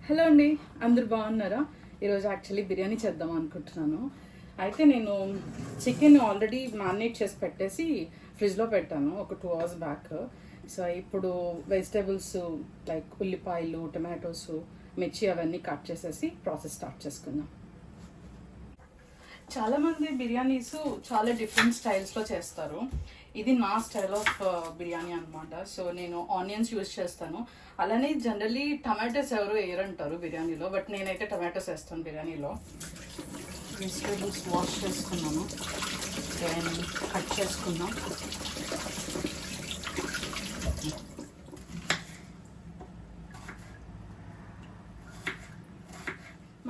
Hello అండి, అందరు బాగున్నారా? ఈరోజు యాక్చువల్లీ బిర్యానీ చేద్దాం అనుకుంటున్నాను. అయితే నేను చికెన్ ఆల్రెడీ మ్యారినేట్ చేసి పెట్టేసి ఫ్రిడ్జ్లో పెట్టాను ఒక 2 hours బ్యాక్. సో ఇప్పుడు వెజిటేబుల్స్ లైక్ ఉల్లిపాయలు, టొమాటోస్, మిర్చి అవన్నీ కట్ చేసేసి ప్రాసెస్ స్టార్ట్ చేసుకుందాం. చాలామంది బిర్యానీస్ చాలా డిఫరెంట్ స్టైల్స్లో చేస్తారు. ఇది నా స్టైల్ ఆఫ్ బిర్యానీ అనమాట. సో నేను ఆనియన్స్ యూజ్ చేస్తాను. అలానే జనరలీ టమాటోస్ ఎవరు వేయరంటారు బిర్యానీలో, బట్ నేనైతే టమాటోస్ వేస్తాను బిర్యానీలో. వెజిటేబుల్స్ వాష్ చేసుకున్నాను, దెన్ కట్ చేసుకున్నాం.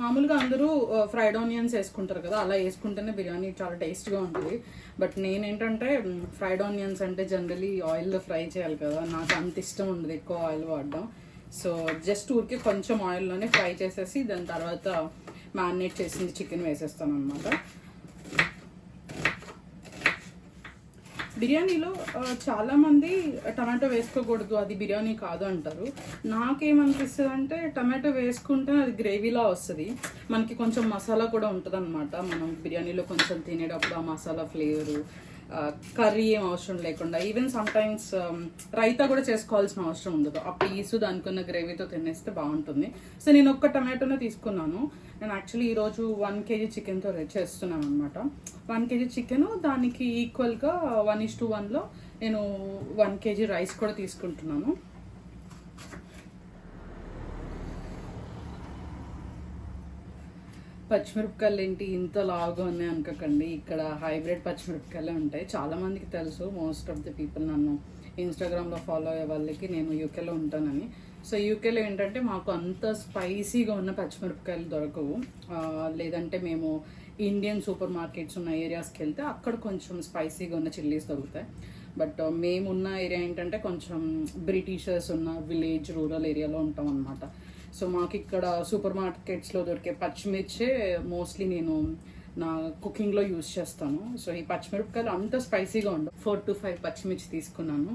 మామూలుగా అందరూ ఫ్రైడ్ ఆనియన్స్ వేసుకుంటారు కదా, అలా వేసుకుంటేనే బిర్యానీ చాలా టేస్ట్గా ఉంటుంది. బట్ నేనేంటంటే ఫ్రైడ్ ఆనియన్స్ అంటే జనరలీ ఆయిల్లో ఫ్రై చేయాలి కదా, నాకు అంత ఇష్టం ఉండదు ఎక్కువ ఆయిల్ వాడడం. సో జస్ట్ ఊరికి కొంచెం ఆయిల్లోనే ఫ్రై చేసేసి దాని తర్వాత మ్యారినేట్ చేసింది చికెన్ వేసేస్తాను అనమాట. బిర్యానీలో చాలామంది టమాటో వేసుకోకూడదు, అది బిర్యానీ కాదు అంటారు. నాకేమనిపిస్తుంది అంటే టమాటో వేసుకుంటే అది గ్రేవీలా వస్తుంది, మనకి కొంచెం మసాలా కూడా ఉంటుంది అనమాట. మనం బిర్యానీలో కొంచెం తినేటప్పుడు ఆ మసాలా ఫ్లేవరు, కర్రీ ఏం అవసరం లేకుండా, ఈవెన్ సమ్టైమ్స్ రైతా కూడా చేసుకోవాల్సిన అవసరం ఉండదు. ఆ పీసు దానికున్న గ్రేవీతో తినేస్తే బాగుంటుంది. సో నేను ఒక్క టమాటోనే తీసుకున్నాను. నేను యాక్చువల్లీ ఈరోజు 1 kg చికెన్తో చేస్తున్నాను అనమాట. 1 kg చికెన్, దానికి ఈక్వల్గా 1:1లో నేను 1 kg రైస్ కూడా తీసుకుంటున్నాను. పచ్చిమిరపకాయలు ఏంటి ఇంత లావుగా ఉన్నాయి అనుకోకండి, ఇక్కడ హైబ్రిడ్ పచ్చిమిరపకాయలే ఉంటాయి. చాలామందికి తెలుసు, మోస్ట్ ఆఫ్ ది పీపుల్ నన్ను ఇన్స్టాగ్రామ్లో ఫాలో అయ్యే వాళ్ళకి నేను యూకేలో ఉంటానని. సో యూకేలో ఏంటంటే మాకు అంత స్పైసీగా ఉన్న పచ్చిమిరపకాయలు దొరకవు. లేదంటే మేము ఇండియన్ సూపర్ మార్కెట్స్ ఉన్న ఏరియాస్కి వెళ్తే అక్కడ కొంచెం స్పైసీగా ఉన్న చిల్లీస్ దొరుకుతాయి. బట్ మేమున్న ఏరియా ఏంటంటే కొంచెం బ్రిటిషర్స్ ఉన్న విలేజ్, రూరల్ ఏరియాలో ఉంటాం అనమాట. సో మాకు ఇక్కడ సూపర్ మార్కెట్స్లో దొరికే పచ్చిమిర్చే మోస్ట్లీ నేను నా కుకింగ్లో యూజ్ చేస్తాను. సో ఈ పచ్చిమిరపకాయలు అంత స్పైసీగా ఉండవు. 4 to 5 పచ్చిమిర్చి తీసుకున్నాను.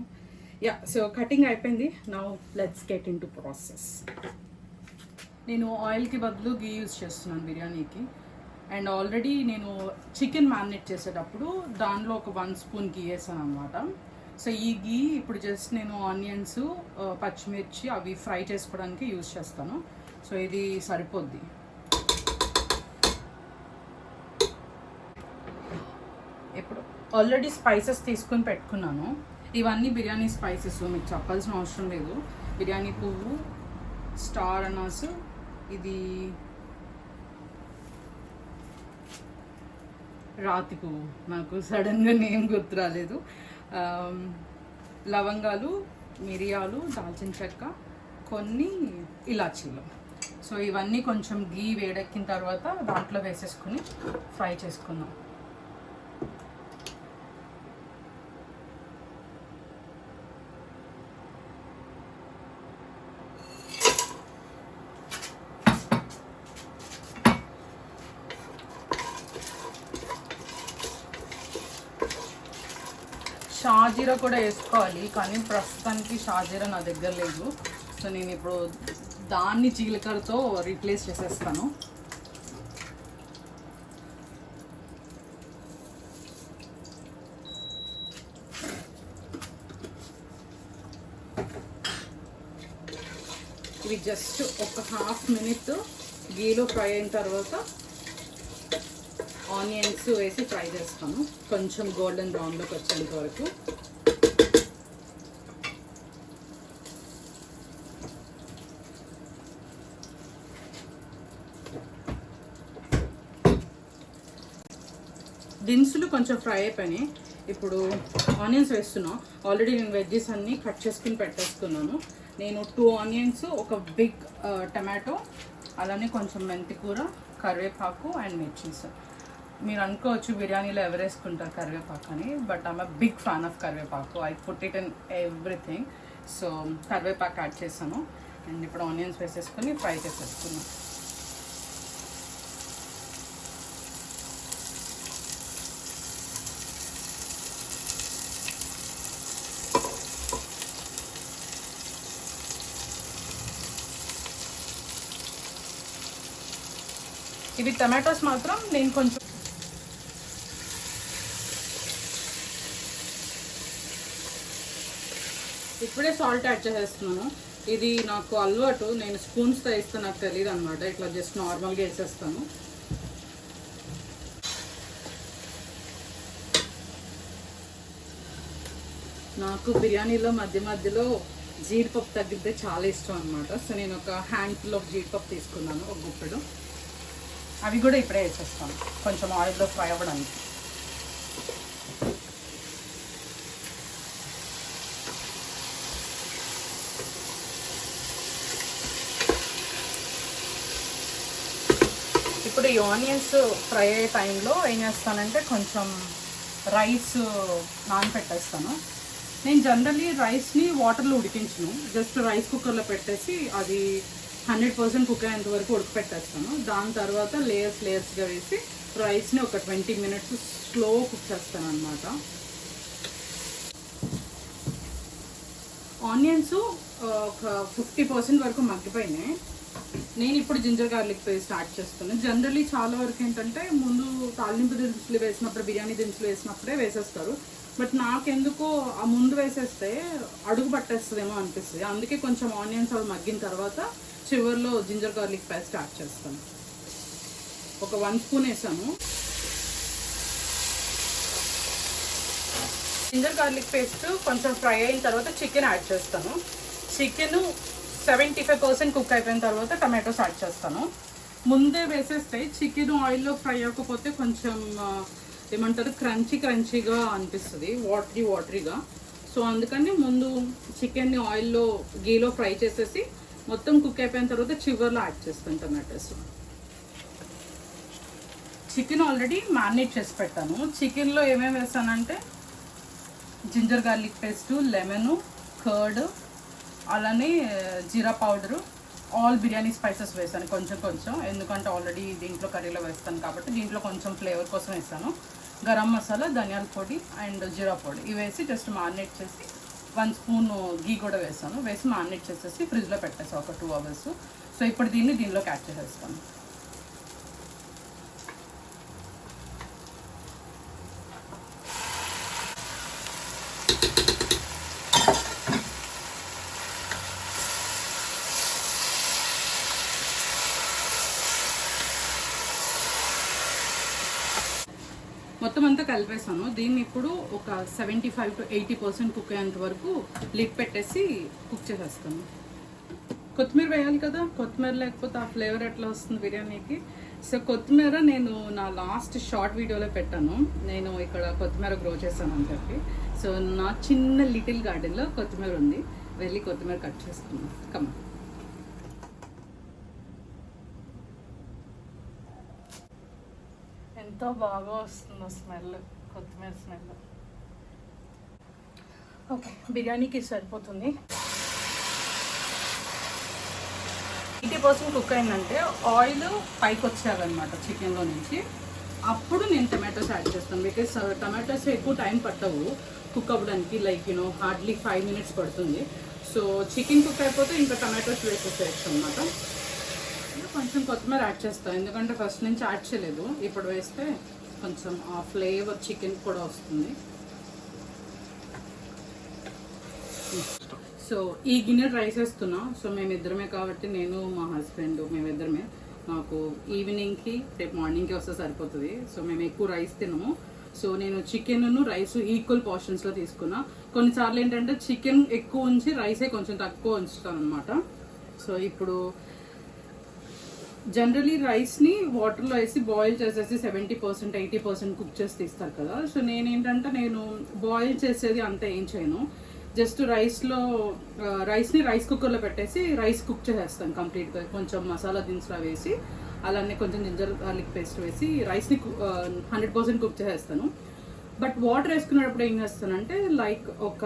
యా, సో కటింగ్ అయిపోయింది. Now let's get in to process. నేను ఆయిల్కి బదులు గీ యూజ్ చేస్తున్నాను బిర్యానీకి. అండ్ ఆల్రెడీ నేను చికెన్ మ్యారినేట్ చేసేటప్పుడు దానిలో ఒక 1 spoon గీ వేసాను అనమాట. సో ఈ గీ ఇప్పుడు జస్ట్ నేను ఆనియన్స్, పచ్చిమిర్చి అవి ఫ్రై చేసుకోవడానికి యూజ్ చేస్తాను. సో ఇది సరిపోద్ది. ఇప్పుడు ఆల్రెడీ స్పైసెస్ తీసుకుని పెట్టుకున్నాను. ఇవన్నీ బిర్యానీ స్పైసెస్, మీకు చెప్పాల్సిన అవసరం లేదు. బిర్యానీ పువ్వు, స్టార్ అనాస్, ఇది రాతి పువ్వు, నాకు సడన్గా నేమ్ గుర్తు రాలేదు. లవంగాలు, మిరియాలు, దాల్చిన చెక్క, కొన్ని ఇలాచీలు. సో ఇవన్నీ కొంచెం గీ వేడెక్కిన తర్వాత దాంట్లో వేసేసుకుని ఫ్రై చేసుకుందాం. షాజీరా కూడా వేసుకోవాలి, కానీ ప్రస్తుతానికి షాజీరా నా దగ్గర లేదు. సో నేను ఇప్పుడు దాన్ని జీలకర్రతో రీప్లేస్ చేసేస్తాను. ఇవి జస్ట్ ఒక 1/2 minute గీలో ఫ్రై అయిన తర్వాత ఆనియన్స్ వేసి ఫ్రై చేస్తాను, కొంచెం గోల్డెన్ బ్రౌన్లోకి వచ్చేంత వరకు. దినుసులు కొంచెం ఫ్రై అయిపోయినాయి. ఇప్పుడు ఆనియన్స్ వేస్తున్నాను. ఆల్రెడీ నేను వెజ్జెస్ అన్నీ కట్ చేసుకుని పెట్టేసుకున్నాను. నేను 2 onions, ఒక బిగ్ టమాటో, అలానే కొంచెం మెంతికూర, కరివేపాకు అండ్ మిర్చీస్. మీరు అనుకోవచ్చు బిర్యానీలో ఎవరు వేసుకుంటారు కరివేపాకు అని, but I'm big fan of కరివేపాకు. I put it in everything. So కరివేపాకు యాడ్ చేస్తాను. అండ్ ఇప్పుడు ఆనియన్స్ వేసేసుకొని ఫ్రై చేసేసుకున్నాను. ఇవి టమాటోస్ మాత్రం నేను కొంచెం ఇప్పుడే సాల్ట్ యాడ్ చేసేస్తున్నాను. ఇది నాకు అలవాటు, నేను స్పూన్స్తో వేస్తే నాకు తెలియదు అనమాట. ఇట్లా జస్ట్ నార్మల్గా వేసేస్తాను. నాకు బిర్యానీలో మధ్య మధ్యలో జీడిపప్పు తగ్గితే చాలా ఇష్టం అనమాట. సో నేను ఒక హ్యాండ్ఫుల్ ఆఫ్ జీడిపప్పు తీసుకున్నాను, ఒక గుప్పెడు. అవి కూడా ఇప్పుడే వేసేస్తాను కొంచెం ఆయిల్లో ఫ్రై అవ్వడానికి. ఇప్పుడు ఈ ఆనియన్స్ ఫ్రై అయ్యే టైంలో ఏం చేస్తానంటే కొంచెం రైస్ నానపెట్టేస్తాను. నేను జనరల్లీ రైస్ని వాటర్లో ఉడికించను, జస్ట్ రైస్ కుక్కర్లో పెట్టేసి అది 100% కుక్ అయ్యేంత వరకు ఉడకపెట్టేస్తాను. దాని తర్వాత లేయర్స్గా వేసి రైస్ని ఒక 20 minutes స్లో కుక్ చేస్తాను అనమాట. ఆనియన్స్ ఒక 50% వరకు మగ్గిపోయినాయి. నేను ఇప్పుడు జింజర్ గార్లిక్ పేస్ట్ స్టార్ట్ చేస్తాను. జనరల్లీ చాలా వరకు ఏంటంటే ముందు తాలింపు దినుసులు వేసినప్పుడు, బిర్యానీ దినుసులు వేసినప్పుడే వేసేస్తారు. బట్ నాకెందుకో ఆ ముందు వేసేస్తే అడుగు పట్టేస్తుందేమో అనిపిస్తుంది. అందుకే కొంచెం ఆనియన్స్ అవి మగ్గిన తర్వాత చివరిలో జింజర్ గార్లిక్ పేస్ట్ స్టార్ట్ చేస్తాను. ఒక 1 స్పూన్ వేసాను. జింజర్ గార్లిక్ పేస్ట్ కొంచెం ఫ్రై అయిన తర్వాత చికెన్ యాడ్ చేస్తాను. చికెన్ 75% కుక్ అయిపోయిన తర్వాత టమాటోస్ యాడ్ చేస్తాను. ముందే వేసేస్తే చికెన్ ఆయిల్లో ఫ్రై అవ్వకపోతే కొంచెం ఏమంటారు క్రంచీగా అనిపిస్తుంది, వాటరీగా. సో అందుకని ముందు చికెన్ని ఆయిల్లో గీలో ఫ్రై చేసేసి మొత్తం కుక్ అయిపోయిన తర్వాత చివర్లో యాడ్ చేస్తాను టమాటోస్. చికెన్ ఆల్రెడీ మ్యారినేట్ చేసి పెట్టాను. చికెన్లో ఏమేమి వేస్తానంటే ginger garlic paste, lemon, curd, అలానే జీరా పౌడరు, ఆల్ బిర్యానీ స్పైసెస్ వేసాను కొంచెం, ఎందుకంటే ఆల్రెడీ దీంట్లో కర్రీలో వేస్తాను కాబట్టి దీంట్లో కొంచెం ఫ్లేవర్ కోసం వేసాను. గరం మసాలా, ధనియాల పొడి అండ్ జీరా పొడి ఇవి వేసి జస్ట్ మ్యారినేట్ చేసి 1 స్పూన్ గీ కూడా వేసాను. వేసి మ్యారినేట్ చేసేసి ఫ్రిడ్జ్లో పెట్టేసాను ఒక 2 hours. సో ఇప్పుడు దీనిలోకి యాడ్ చేసేస్తాను. మొత్తం అంతా కలిపేసాను. దీన్ని ఇప్పుడు ఒక 75 to 80% కుక్ అయ్యేంత వరకు లిడ్ పెట్టేసి కుక్ చేసేస్తాను. కొత్తిమీర వేయాలి కదా, కొత్తిమీర లేకపోతే ఆ ఫ్లేవర్ ఎట్లా వస్తుంది బిర్యానీకి. సో కొత్తిమీర నేను నా లాస్ట్ షార్ట్ వీడియోలో పెట్టాను. నేను ఇక్కడ కొత్తిమీర గ్రో చేశాను అని చెప్పి. సో నా చిన్న లిటిల్ గార్డెన్లో కొత్తిమీర ఉంది, వెళ్ళి కొత్తిమీర కట్ చేసుకున్నాను. కమ్మ ఎంతో బాగా వస్తుందో స్మెల్, కొత్తిమీర స్మెల్. ఓకే, బిర్యానీకి సరిపోతుంది. 80% కుక్ అయిందంటే ఆయిల్ పైకి వచ్చేయాలన్నమాట చికెన్లో నుంచి. అప్పుడు నేను టమాటోస్ యాడ్ చేస్తాను. బికాస్ టమాటోస్ ఎక్కువ టైం పట్టవు కుక్ అవ్వడానికి, లైక్ హార్డ్లీ 5 minutes పడుతుంది. సో చికెన్ కుక్ అయిపోతే ఇంకా టమాటోస్ వేసేసేయచ్చు అనమాట. కొంచెం కొత్తిమీర యాడ్ చేస్తాను, ఎందుకంటే ఫస్ట్ నుంచి యాడ్ చేయలేదు. ఇప్పుడు వేస్తే కొంచెం ఆ ఫ్లేవర్ చికెన్ కూడా వస్తుంది. సో ఈ గిన్నె రైస్ వేస్తున్నా. సో మేమిద్దరమే కాబట్టి, నేను మా హస్బెండ్ మేమిద్దరమే. నాకు ఈవినింగ్కి రేపు మార్నింగ్కి వస్తే సరిపోతుంది. సో మేము ఎక్కువ రైస్ తినము. సో నేను చికెన్ రైస్ ఈక్వల్ పోర్షన్స్లో తీసుకున్నా. కొన్నిసార్లు ఏంటంటే చికెన్ ఎక్కువ ఉంచి రైసే కొంచెం తక్కువ ఉంచుతాను అనమాట. సో ఇప్పుడు జనరలీ రైస్ని వాటర్లో వేసి బాయిల్ చేసేసి 70% 80% కుక్ చేసి తీస్తారు కదా. సో నేనేంటంటే నేను బాయిల్ చేసేది అంతా ఏం చేయను. జస్ట్ రైస్ని రైస్ కుక్కర్లో పెట్టేసి రైస్ కుక్ చేసేస్తాను కంప్లీట్గా. కొంచెం మసాలా దినుసులు వేసి, అలానే కొంచెం జింజర్ గార్లిక్ పేస్ట్ వేసి రైస్ని 100% కుక్ చేసేస్తాను. బట్ వాటర్ వేసుకునేటప్పుడు ఏం చేస్తానంటే లైక్ ఒక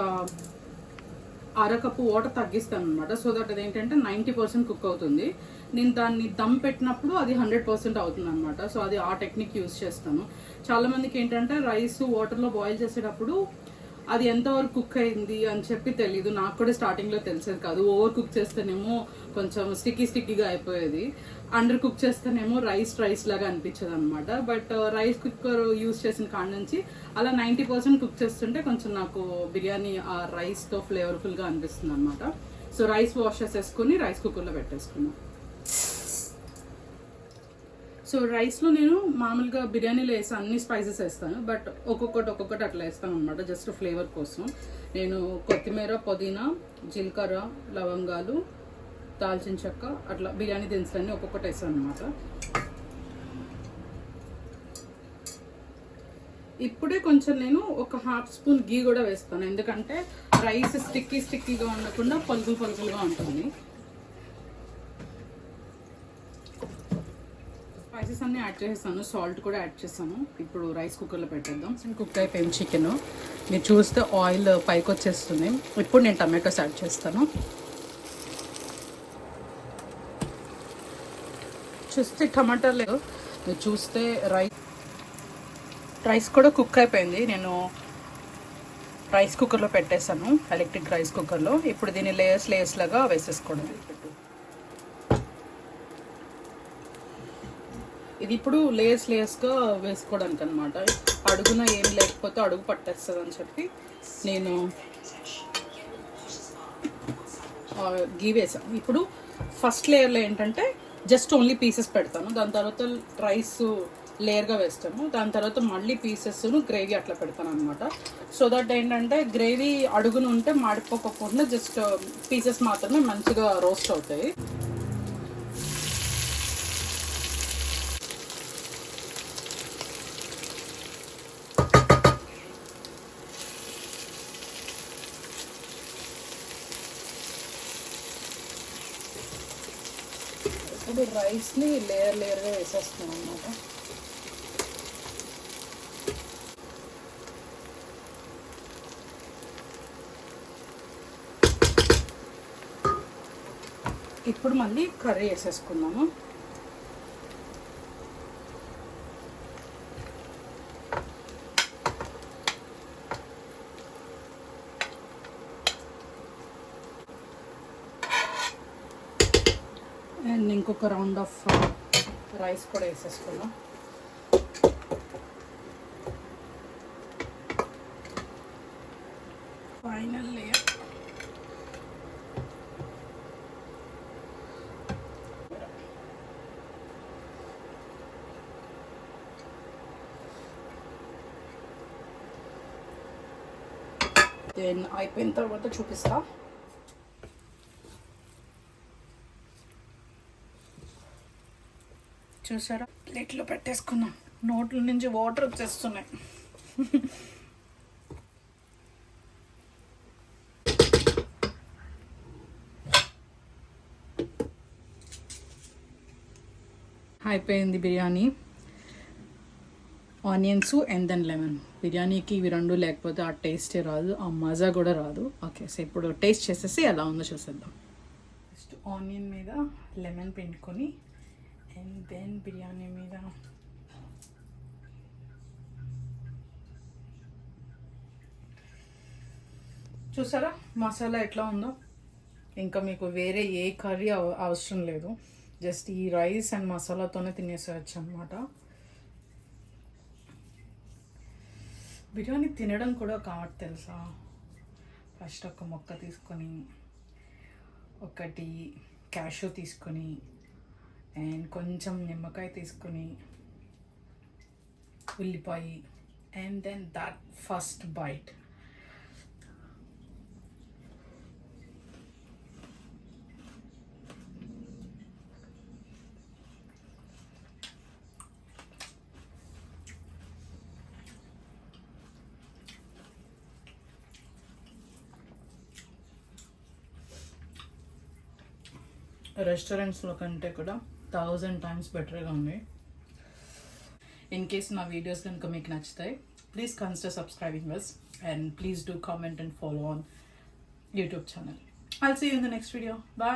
అరకప్పు వాటర్ తగ్గిస్తాను అనమాట. సో దట్ అదేంటంటే 90% కుక్ అవుతుంది. నేను దాన్ని దమ్ పెట్టినప్పుడు అది 100% అవుతుంది అనమాట. సో అది ఆ టెక్నిక్ యూజ్ చేస్తాను. చాలామందికి ఏంటంటే రైస్ వాటర్లో బాయిల్ చేసేటప్పుడు అది ఎంతవరకు కుక్ అయింది అని చెప్పి తెలీదు. నాకు కూడా స్టార్టింగ్లో తెలిసేది కాదు. ఓవర్ కుక్ చేస్తేనేమో కొంచెం స్టిక్కీగా అయిపోయేది, అండర్ కుక్ చేస్తేనేమో రైస్ లాగా అనిపించేది అనమాట. బట్ రైస్ కుక్కర్ యూజ్ చేసిన కాడ నుంచి అలా 90% కుక్ చేస్తుంటే కొంచెం నాకు బిర్యానీ ఆ రైస్తో ఫ్లేవర్ఫుల్గా అనిపిస్తుంది అనమాట. సో రైస్ వాష్ చేసేసుకుని రైస్ కుక్కర్లో పెట్టేసుకున్నాను. సో రైస్లో నేను మామూలుగా బిర్యానీలో వేసి అన్ని స్పైసెస్ వేస్తాను, బట్ ఒక్కొక్కటి అట్లా వేస్తాను అనమాట, జస్ట్ ఫ్లేవర్ కోసం. నేను కొత్తిమీర, పుదీనా, జీలకర్ర, లవంగాలు, దాల్చిన చెక్క, అట్లా బిర్యానీ దినుసులన్నీ ఒక్కొక్కటి వేస్తాను అనమాట. ఇప్పుడే కొంచెం నేను ఒక హాఫ్ స్పూన్ గీ కూడా వేస్తాను, ఎందుకంటే రైస్ స్టిక్కీగా ఉండకుండా పలుకులుగా ఉంటుంది. స్పైసెస్ అన్నీ యాడ్ చేసేసాను, సాల్ట్ కూడా యాడ్ చేసాను. ఇప్పుడు రైస్ కుక్కర్లో పెట్టేద్దాం. కుక్ అయిపోయింది చికెన్. మీరు చూస్తే ఆయిల్ పైకి వచ్చేస్తుంది. ఇప్పుడు నేను టమాటోస్ యాడ్ చేస్తాను. చూస్తే టమాటా లేదు, మీరు చూస్తే రైస్ కూడా కుక్ అయిపోయింది. నేను రైస్ కుక్కర్లో పెట్టేసాను, ఎలక్ట్రిక్ రైస్ కుక్కర్లో. ఇప్పుడు దీన్ని లేయర్స్ లాగా వేసేసుకోవడం. ఇది ఇప్పుడు లేయర్స్గా వేసుకోవడానికి అనమాట. అడుగున ఏం లేకపోతే అడుగు పట్టేస్తుంది అని చెప్పి నేను గీ వేసాను. ఇప్పుడు ఫస్ట్ లేయర్లో ఏంటంటే జస్ట్ ఓన్లీ పీసెస్ పెడతాను, దాని తర్వాత రైస్ లేయర్గా వేస్తాను, దాని తర్వాత మళ్ళీ పీసెస్ను గ్రేవీ అట్లా పెడతాను అనమాట. సో దట్ ఏంటంటే గ్రేవీ అడుగున ఉంటే మాడిపోకుండా జస్ట్ పీసెస్ మాత్రమే మంచిగా రోస్ట్ అవుతాయి. ఇప్పుడు రైస్ని లేయర్గా వేసేస్తున్నాం అన్నమాట. ఇప్పుడు మళ్ళీ కర్రీ వేసేసుకున్నాము. అండ్ ఇంకొక రౌండ్ ఆఫ్ రైస్ కూడా వేసేసుకున్నాం. Final layer. దెన్ అయిపోయిన తర్వాత చూపిస్తా. చూసారా, ప్లేట్లో పెట్టేసుకున్నాం. నోట్ల నుంచి వాటర్ వచ్చేస్తున్నాయి. అయిపోయింది biryani. Onions and then lemon. బిర్యానీకి ఇవి రెండు లేకపోతే ఆ టేస్టే రాదు, ఆ మజా కూడా రాదు. ఓకే, సో ఇప్పుడు టేస్ట్ చేసేసి ఎలా ఉందో చూసేద్దాం. ఫస్ట్ ఆనియన్ మీద లెమన్ పిండుకొని అండ్ దెన్ బిర్యానీ మీద చూసారా మసాలా ఎట్లా ఉందో. ఇంకా మీకు వేరే ఏ కర్రీ అవసరం లేదు, జస్ట్ ఈ రైస్ అండ్ మసాలాతోనే తినేసేయచ్చు అనమాట. బిర్యానీ తినడం కూడా కావట్ తెలుసా. ఫస్ట్ ఒక మొక్క తీసుకొని, ఒకటి క్యాషూ తీసుకొని, అండ్ కొంచెం నిమ్మకాయ తీసుకొని, ఉల్లిపాయ, and then that first bite. రెస్టారెంట్స్లో కంటే కూడా 1000 times బెటర్గా ఉంది. ఇన్ కేస్ నా వీడియోస్ కనుక మీకు నచ్చుతాయి, please consider subscribing us and please do comment and follow on YouTube channel. I'll see you in the next video. Bye.